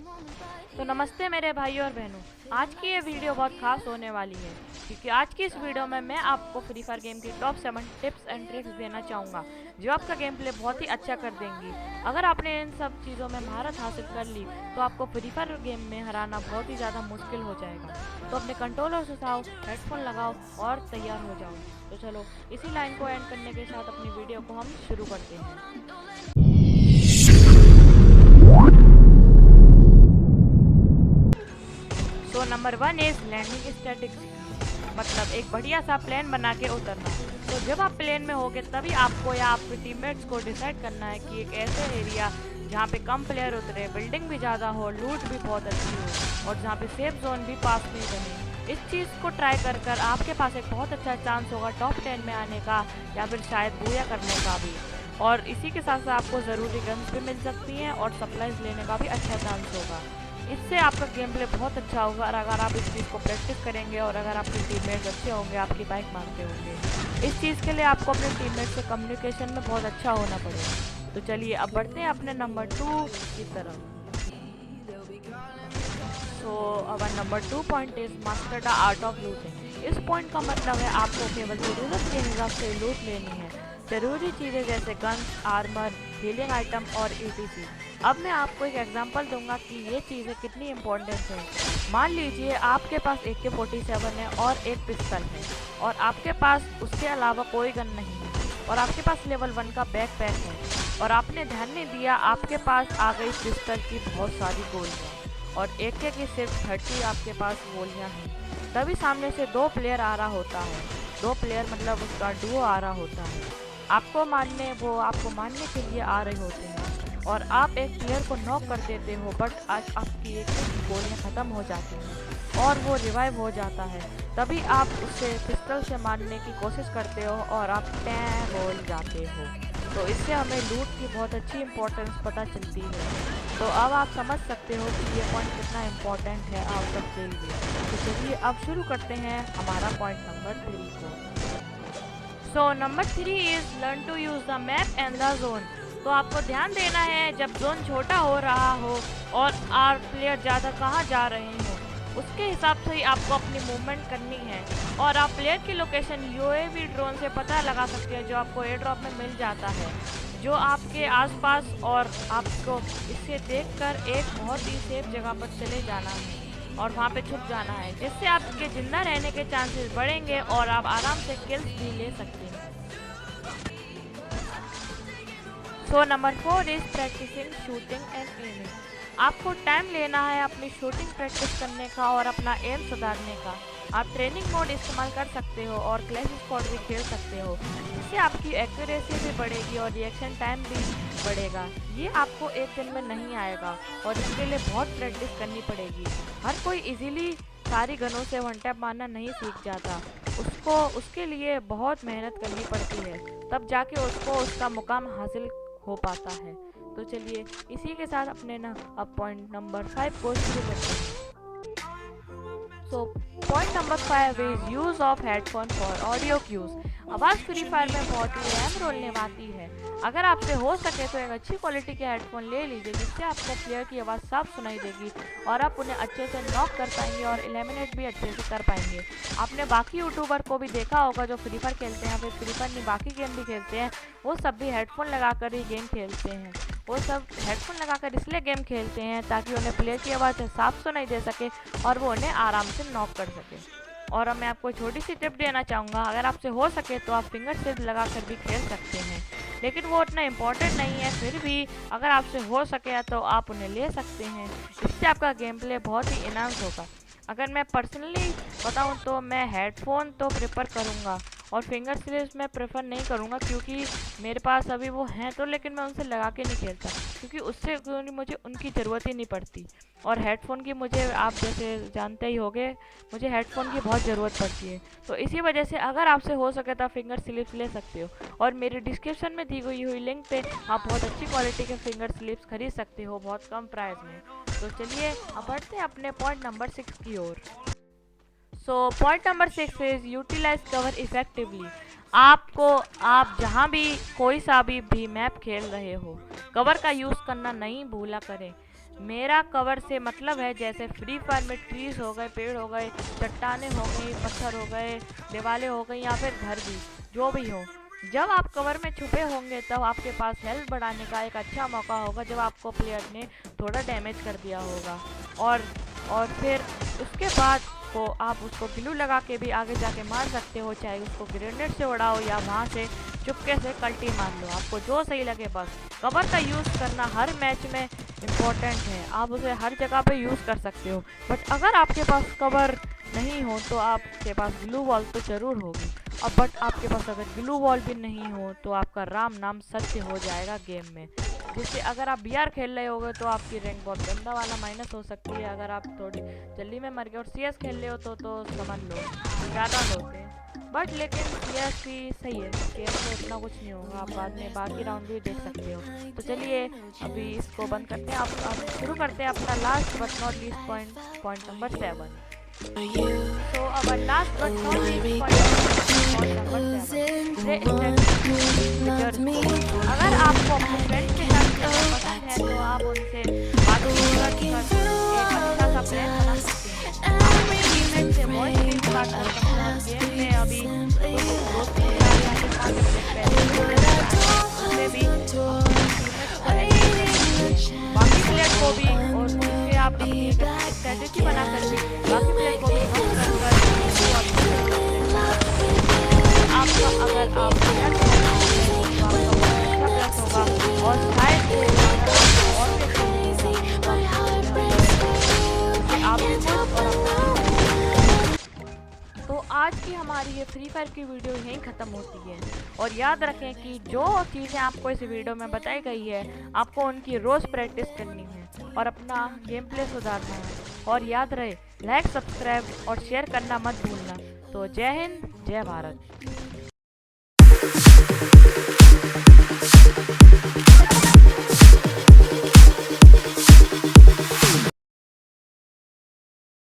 तो नमस्ते मेरे भाइयों और बहनों। आज की ये वीडियो बहुत खास होने वाली है क्योंकि आज की इस वीडियो में मैं आपको फ्री फायर गेम की टॉप 7 टिप्स एंड ट्रिक्स देना चाहूँगा जो आपका गेम प्ले बहुत ही अच्छा कर देंगी। अगर आपने इन सब चीज़ों में महारत हासिल कर ली तो आपको फ्री फायर गेम में हराना बहुत ही ज़्यादा मुश्किल हो जाएगा। तो अपने कंट्रोलर उठाओ, हेडफोन लगाओ और तैयार हो जाओ। तो चलो इसी लाइन को एंड करने के साथ अपनी वीडियो को हम शुरू करते हैं। So number 1 is landing statics, मतलब एक बढ़िया सा प्लान बना के उतरना। तो जब आप प्लेन में होगे तभी आपको या आपके टीममेट्स को डिसाइड करना है कि एक ऐसे एरिया जहाँ पे कम प्लेयर उतरे, बिल्डिंग भी ज़्यादा हो, लूट भी बहुत अच्छी हो और जहाँ पे सेफ जोन भी पास में बने। इस चीज़ को ट्राई कर कर आपके पास एक बहुत अच्छा चांस होगा टॉप 10 में आने का या फिर शायद बूया करने का भी। और इसी के साथ साथ आपको ज़रूरी गन्स भी मिल सकती हैं और सप्लाईज लेने का भी अच्छा चांस होगा। इससे आपका गेम प्ले बहुत अच्छा होगा और अगर आप इस चीज़ को प्रैक्टिस करेंगे और अगर आपके टीममेट्स अच्छे होंगे, आपकी बाइक मांगते होंगे, इस चीज़ के लिए आपको अपने टीममेट से कम्युनिकेशन में बहुत अच्छा होना पड़ेगा। तो चलिए अब बढ़ते हैं अपने नंबर 2 की तरफ। So our number 2 point is master the art of looting. इस पॉइंट का मतलब है आपको केवल ज़रूरत के हिसाब से लूट लेनी है। ज़रूरी चीज़ें जैसे गन्स, आर्मर, हीलिंग आइटम और ईटीसी। अब मैं आपको एक एग्जांपल दूंगा कि ये चीज़ें कितनी इम्पोर्टेंट है। मान लीजिए आपके पास AK-47 है और एक पिस्तल है और आपके पास उसके अलावा कोई गन नहीं है और आपके पास लेवल 1 का बैकपैक है और आपने ध्यान नहीं दिया आपके पास आ गई पिस्तल की बहुत सारी गोलियाँ और AK की सिर्फ 30 आपके पास गोलियाँ हैं। तभी सामने से 2 प्लेयर आ रहा होता है, 2 प्लेयर मतलब उसका डुओ आ रहा होता है। आपको मारने के लिए आ रहे होते हैं और आप एक प्लेयर को नॉक कर देते हो बट आज आपकी एक गोलियाँ ख़त्म हो जाती हैं और वो रिवाइव हो जाता है। तभी आप उसे पिस्टल से मारने की कोशिश करते हो और आप टैं बोल जाते हो। तो इससे हमें लूट की बहुत अच्छी इंपॉर्टेंस पता चलती है। तो अब आप समझ सकते हो कि ये पॉइंट कितना इम्पोर्टेंट है आप सबके लिए। तो चलिए अब शुरू करते हैं हमारा पॉइंट नंबर 3 को। So number 3 is learn to use the map and the zone. तो आपको ध्यान देना है जब जोन छोटा हो रहा हो और आर प्लेयर ज़्यादा कहाँ जा रहे हो उसके हिसाब से ही आपको अपनी मूवमेंट करनी है। और आप प्लेयर की लोकेशन UAV ड्रोन से पता लगा सकते हैं जो आपको एयर ड्रॉप में मिल जाता है, जो आपके आसपास, और आपको इसे देखकर एक बहुत ही सेफ जगह पर चले जाना है और वहाँ पे छुप जाना है जिससे आपके जिंदा रहने के चांसेस बढ़ेंगे और आप आराम से किल्स भी ले सकते हैं। So number 4 is practising shooting and aiming. आपको टाइम लेना है अपनी शूटिंग प्रैक्टिस करने का और अपना एम सुधारने का। आप ट्रेनिंग मोड इस्तेमाल कर सकते हो और क्लैश स्क्वाड भी खेल सकते हो। इससे आपकी एक्यूरेसी भी बढ़ेगी और रिएक्शन टाइम भी बढ़ेगा। ये आपको एक दिन में नहीं आएगा और इसके लिए बहुत प्रैक्टिस करनी पड़ेगी। हर कोई इजीली सारी गनों से वन टैप मारना नहीं सीख जाता, उसके लिए बहुत मेहनत करनी पड़ती है, तब जाके उसको उसका मुकाम हासिल हो पाता है। तो चलिए इसी के साथ अपने ना अब पॉइंट नंबर 5 को शुरू करते हैं। So point number 5 is use of headphone for audio cues. आवाज़ फ्री फायर में बहुत ही अहम रोल निभाती है। अगर आपसे हो सके तो एक अच्छी क्वालिटी के हेडफोन ले लीजिए जिससे आपको प्लेयर की आवाज़ साफ सुनाई देगी और आप उन्हें अच्छे से नॉक कर पाएंगे और एलिमिनेट भी अच्छे से कर पाएंगे। आपने बाकी यूट्यूबर को भी देखा होगा जो फ्री फायर खेलते हैं, फिर फ्री फायर नहीं बाकी गेम भी खेलते हैं, वो सब भी हेडफोन लगाकर ही गेम खेलते हैं। वो सब हेडफोन लगाकर इसलिए गेम खेलते हैं ताकि उन्हें प्लेयर की आवाज़ साफ सुनाई दे सके और वो उन्हें आराम से नॉक कर सके। और अब मैं आपको छोटी सी टिप देना चाहूँगा, अगर आपसे हो सके तो आप फिंगर सिर्फ लगा कर भी खेल सकते हैं, लेकिन वो उतना इम्पोर्टेंट नहीं है। फिर भी अगर आपसे हो सके तो आप उन्हें ले सकते हैं, इससे आपका गेम प्ले बहुत ही इनहांस होगा। अगर मैं पर्सनली बताऊं तो मैं हेडफोन तो प्रेफर करूंगा और फिंगर स्लिप्स मैं प्रेफर नहीं करूंगा क्योंकि मेरे पास अभी वो हैं तो, लेकिन मैं उनसे लगा के नहीं खेलता क्योंकि उससे मुझे उनकी ज़रूरत ही नहीं पड़ती। और हेडफोन की मुझे, आप जैसे जानते ही होंगे, मुझे हेडफोन की बहुत ज़रूरत पड़ती है। तो इसी वजह से अगर आपसे हो सके तो फिंगर स्लिप्स ले सकते हो और मेरी डिस्क्रिप्शन में दी गई हुई लिंक पे आप बहुत अच्छी क्वालिटी के फिंगर स्लिप्स खरीद सकते हो बहुत कम प्राइस में। तो चलिए अब बढ़ते हैं अपने पॉइंट नंबर 6 की ओर। So point number 6 is utilize cover effectively. आप जहाँ भी कोई सा भी मैप खेल रहे हो, कवर का यूज़ करना नहीं भूला करें। मेरा कवर से मतलब है जैसे फ्री फायर में ट्रीज हो गए, पेड़ हो गए, चट्टाने हो गई, पत्थर हो गए, दीवारें हो गई या फिर घर भी, जो भी हो। जब आप कवर में छुपे होंगे तब आपके पास हेल्थ बढ़ाने का एक अच्छा मौका होगा, जब आपको प्लेयर ने थोड़ा डैमेज कर दिया होगा। और और फिर उसके बाद को आप उसको ग्लू लगा के भी आगे जाके मार सकते हो, चाहे उसको ग्रेनेड से उड़ाओ या वहाँ से चुपके से कल्टी मार लो, आपको जो सही लगे बस। कवर का यूज़ करना हर मैच में इम्पोर्टेंट है, आप उसे हर जगह पे यूज़ कर सकते हो। बट अगर आपके पास कवर नहीं हो तो आपके पास ग्लू वॉल तो ज़रूर होगी। अब बट आपके पास अगर ग्लू वॉल भी नहीं हो तो आपका राम नाम सत्य हो जाएगा गेम में। जिससे अगर आप बीआर खेल रहे होगे तो आपकी रैंक बहुत गंदा वाला माइनस हो सकती है। अगर आप थोड़ी जल्दी में मर गए और सीएस खेल रहे हो तो समझ लो ज़्यादा होते हैं। बट लेकिन सीएस भी सही है, गेम में इतना कुछ नहीं होगा, आप बाद में बाकी राउंड भी देख सकते हो। तो चलिए अभी इसको बंद करते हैं, आप शुरू करते हैं अपना last but not least point number 7। So our last but not least point number 7, they strategy teachers. अगर आपको अपने फ्रेंड्स के साथ खेलना पसंद है तो आप उनसे बातचीत कर एक अच्छा सा प्लान बना सकते हैं। आप अपने टीममेट से वॉइस में भी बात कर सकते हैं। गेम में अभी कुछ 2-3 या फिर 5 उसमें भी बाकी प्लेयर को भी, और उससे आप अपनी स्ट्रेटजी बनाकर भी बाकी प्लेयर को भी आपका अगर आप अच्छा प्लस होगा और शायद तो आज की हमारी ये फ्री फायर की वीडियो यहीं ख़त्म होती है। और याद रखें कि जो चीज़ें आपको इस वीडियो में बताई गई है आपको उनकी रोज़ प्रैक्टिस करनी है और अपना गेम प्ले सुधारना है। और याद रहे लाइक, सब्सक्राइब और शेयर करना मत भूलना। तो जय हिंद, जय भारत।